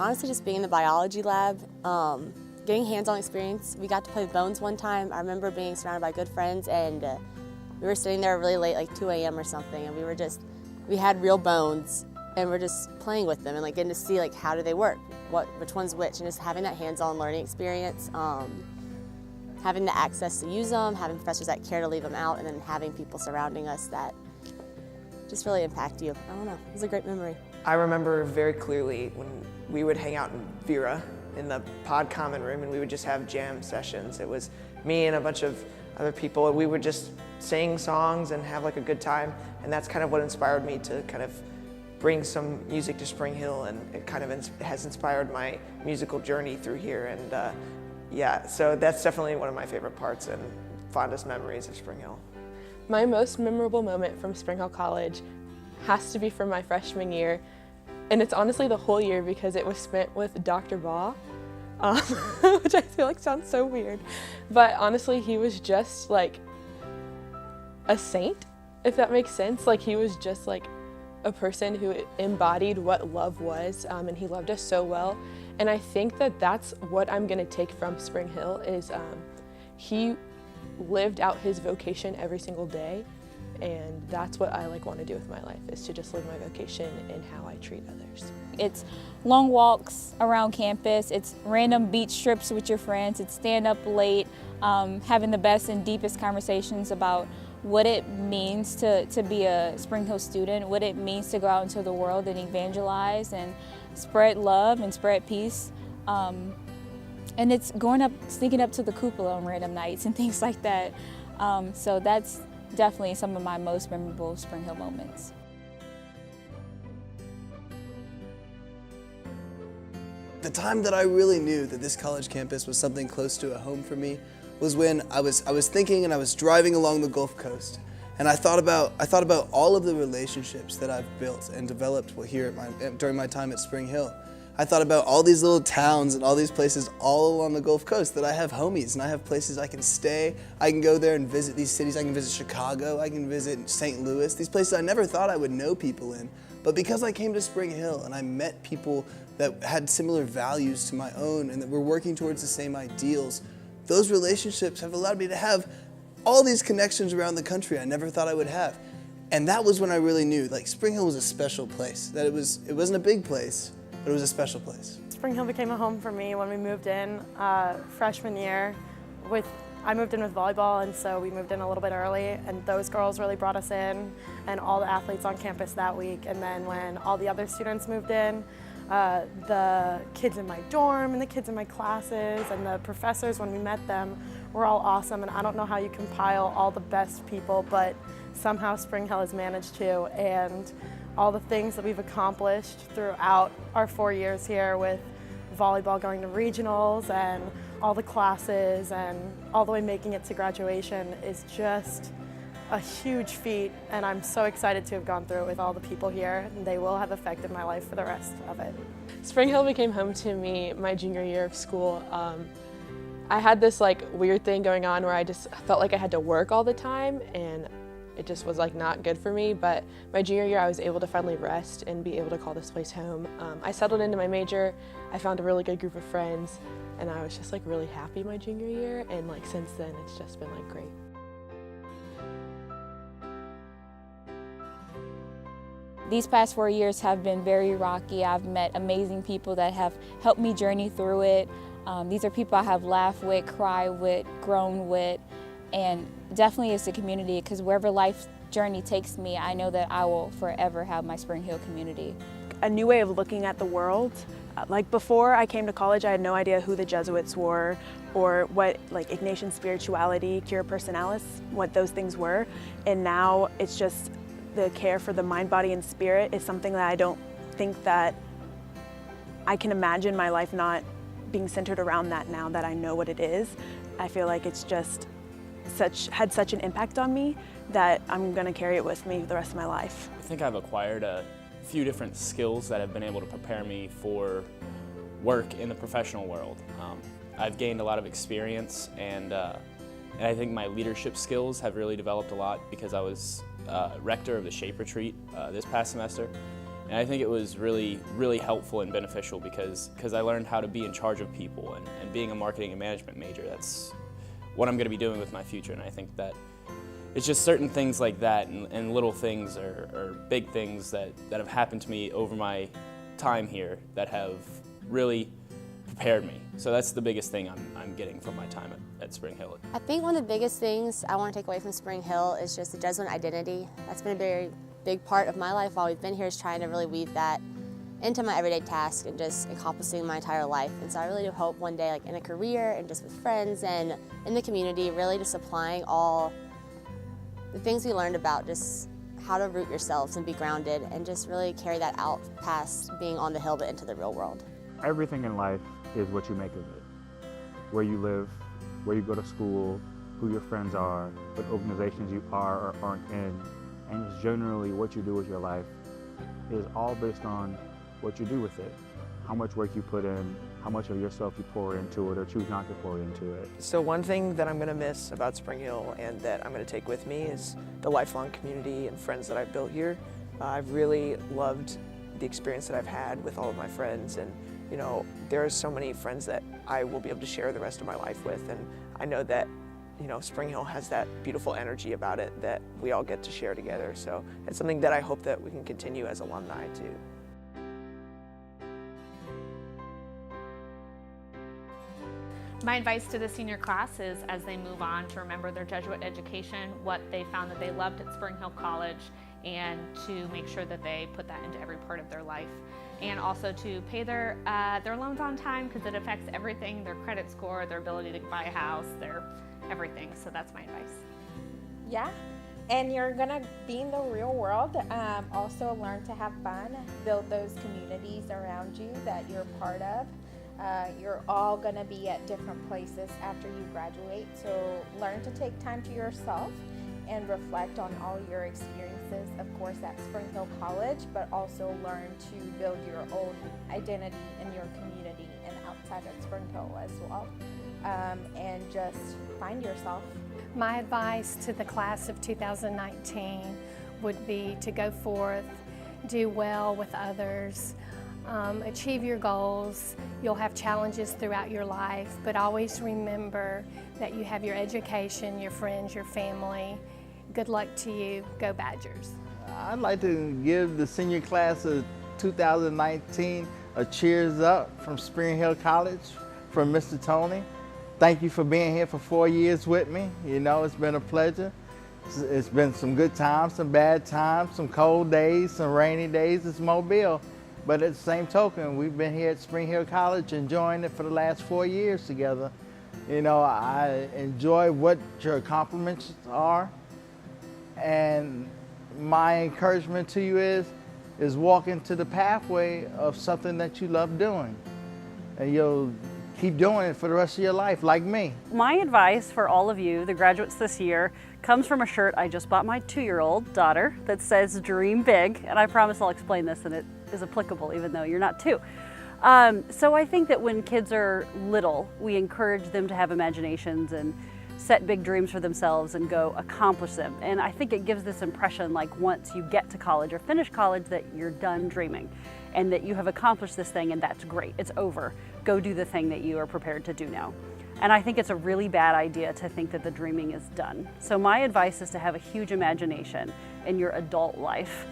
Honestly, just being in the biology lab, getting hands-on experience. We got to play with bones one time. I remember being surrounded by good friends, and we were sitting there really late, like 2 a.m. or something, and we had real bones, and we're just playing with them and like getting to see like how do they work, which one's which, and just having that hands-on learning experience, having the access to use them, having professors that care to leave them out, and then having people surrounding us that just really impact you. I don't know, it was a great memory. I remember very clearly when we would hang out in Vera in the pod common room and we would just have jam sessions. It was me and a bunch of other people, and we would just sing songs and have like a good time, and that's kind of what inspired me to kind of bring some music to Spring Hill, and it kind of has inspired my musical journey through here. And yeah, so that's definitely one of my favorite parts and fondest memories of Spring Hill. My most memorable moment from Spring Hill College has to be from my freshman year, and it's honestly the whole year because it was spent with Dr. Baugh, which I feel like sounds so weird, but honestly he was just like a saint, if that makes sense. Like, he was just like a person who embodied what love was, and he loved us so well. And I think that that's what I'm gonna take from Spring Hill is he lived out his vocation every single day, and that's what I want to do with my life, is to just live my vocation in how I treat others. It's long walks around campus, it's random beach trips with your friends, it's stand up late, having the best and deepest conversations about what it means to be a Spring Hill student, what it means to go out into the world and evangelize and spread love and spread peace. And it's sneaking up to the cupola on random nights and things like that. So that's definitely some of my most memorable Spring Hill moments. The time that I really knew that this college campus was something close to a home for me was when I was thinking and I was driving along the Gulf Coast, and I thought about all of the relationships that I've built and developed here during my time at Spring Hill. I thought about all these little towns and all these places all along the Gulf Coast that I have homies and I have places I can stay. I can go there and visit these cities. I can visit Chicago, I can visit St. Louis, these places I never thought I would know people in. But because I came to Spring Hill and I met people that had similar values to my own and that were working towards the same ideals, those relationships have allowed me to have all these connections around the country I never thought I would have. And that was when I really knew, like, Spring Hill was a special place. That it wasn't a big place, but it was a special place. Spring Hill became a home for me when we moved in freshman year. I moved in with volleyball, and so we moved in a little bit early, and those girls really brought us in, and all the athletes on campus that week. And then when all the other students moved in, the kids in my dorm and the kids in my classes and the professors, when we met them, were all awesome. And I don't know how you compile all the best people, but somehow Spring Hill has managed to. And all the things that we've accomplished throughout our 4 years here, with volleyball going to regionals and all the classes and all the way making it to graduation, is just a huge feat, and I'm so excited to have gone through it with all the people here, and they will have affected my life for the rest of it. Spring Hill became home to me my junior year of school. I had this weird thing going on where I just felt like I had to work all the time, and it just was not good for me. But my junior year I was able to finally rest and be able to call this place home. I settled into my major, I found a really good group of friends, and I was just really happy my junior year, and since then it's just been great. These past 4 years have been very rocky. I've met amazing people that have helped me journey through it. These are people I have laughed with, cried with, grown with, and definitely it's a community, because wherever life's journey takes me, I know that I will forever have my Spring Hill community. A new way of looking at the world. Before I came to college, I had no idea who the Jesuits were, or what Ignatian spirituality, cura personalis, what those things were. And now it's just the care for the mind, body, and spirit is something that I don't think that I can imagine my life not being centered around that now that I know what it is. I feel like it's just had such an impact on me that I'm gonna carry it with me the rest of my life. I think I've acquired a few different skills that have been able to prepare me for work in the professional world. I've gained a lot of experience, and I think my leadership skills have really developed a lot because I was rector of the SHAPE retreat this past semester, And I think it was really, really helpful and beneficial because I learned how to be in charge of people, and being a marketing and management major, that's what I'm going to be doing with my future. And I think that it's just certain things like that and little things or big things that have happened to me over my time here that have really prepared me. So that's the biggest thing I'm getting from my time at Spring Hill. I think one of the biggest things I want to take away from Spring Hill is just the Jesuit identity. That's been a very big part of my life while we've been here, is trying to really weave that into my everyday task and just encompassing my entire life. And so I really do hope one day, like in a career and just with friends and in the community, really just applying all the things we learned about just how to root yourselves and be grounded and just really carry that out past being on the hill but into the real world. Everything in life is what you make of it. Where you live, where you go to school, who your friends are, what organizations you are or aren't in, and just generally what you do with your life is all based on what you do with it. How much work you put in, how much of yourself you pour into it or choose not to pour into it. So one thing that I'm going to miss about Spring Hill and that I'm going to take with me is the lifelong community and friends that I've built here. I've really loved the experience that I've had with all of my friends, and you know, there are so many friends that I will be able to share the rest of my life with, and I know that, you know, Spring Hill has that beautiful energy about it that we all get to share together. So it's something that I hope that we can continue as alumni too. My advice to the senior class is, as they move on, to remember their Jesuit education, what they found that they loved at Spring Hill College, and to make sure that they put that into every part of their life. And also to pay their loans on time, because it affects everything, their credit score, their ability to buy a house, their everything. So that's my advice. Yeah, and you're gonna be in the real world. Also learn to have fun, build those communities around you that you're part of. You're all gonna be at different places after you graduate, so learn to take time to yourself and reflect on all your experiences, of course, at Spring Hill College, but also learn to build your own identity in your community and outside of Spring Hill as well. And just find yourself. My advice to the class of 2019 would be to go forth, do well with others, achieve your goals. You'll have challenges throughout your life, but always remember that you have your education, your friends, your family. Good luck to you. Go Badgers. I'd like to give the senior class of 2019 a cheers up from Spring Hill College, from Mr. Tony. Thank you for being here for 4 years with me. You know, it's been a pleasure. It's been some good times, some bad times, some cold days, some rainy days. It's Mobile. But at the same token, we've been here at Spring Hill College enjoying it for the last 4 years together. You know, I enjoy what your accomplishments are. And my encouragement to you is walk into the pathway of something that you love doing. And you'll keep doing it for the rest of your life, like me. My advice for all of you, the graduates this year, comes from a shirt I just bought my 2-year-old daughter that says "Dream Big," and I promise I'll explain this and it is applicable even though you're not 2. So I think that when kids are little, we encourage them to have imaginations and set big dreams for themselves and go accomplish them. And I think it gives this impression like once you get to college or finish college that you're done dreaming and that you have accomplished this thing and that's great, it's over. Go do the thing that you are prepared to do now. And I think it's a really bad idea to think that the dreaming is done. So my advice is to have a huge imagination in your adult life.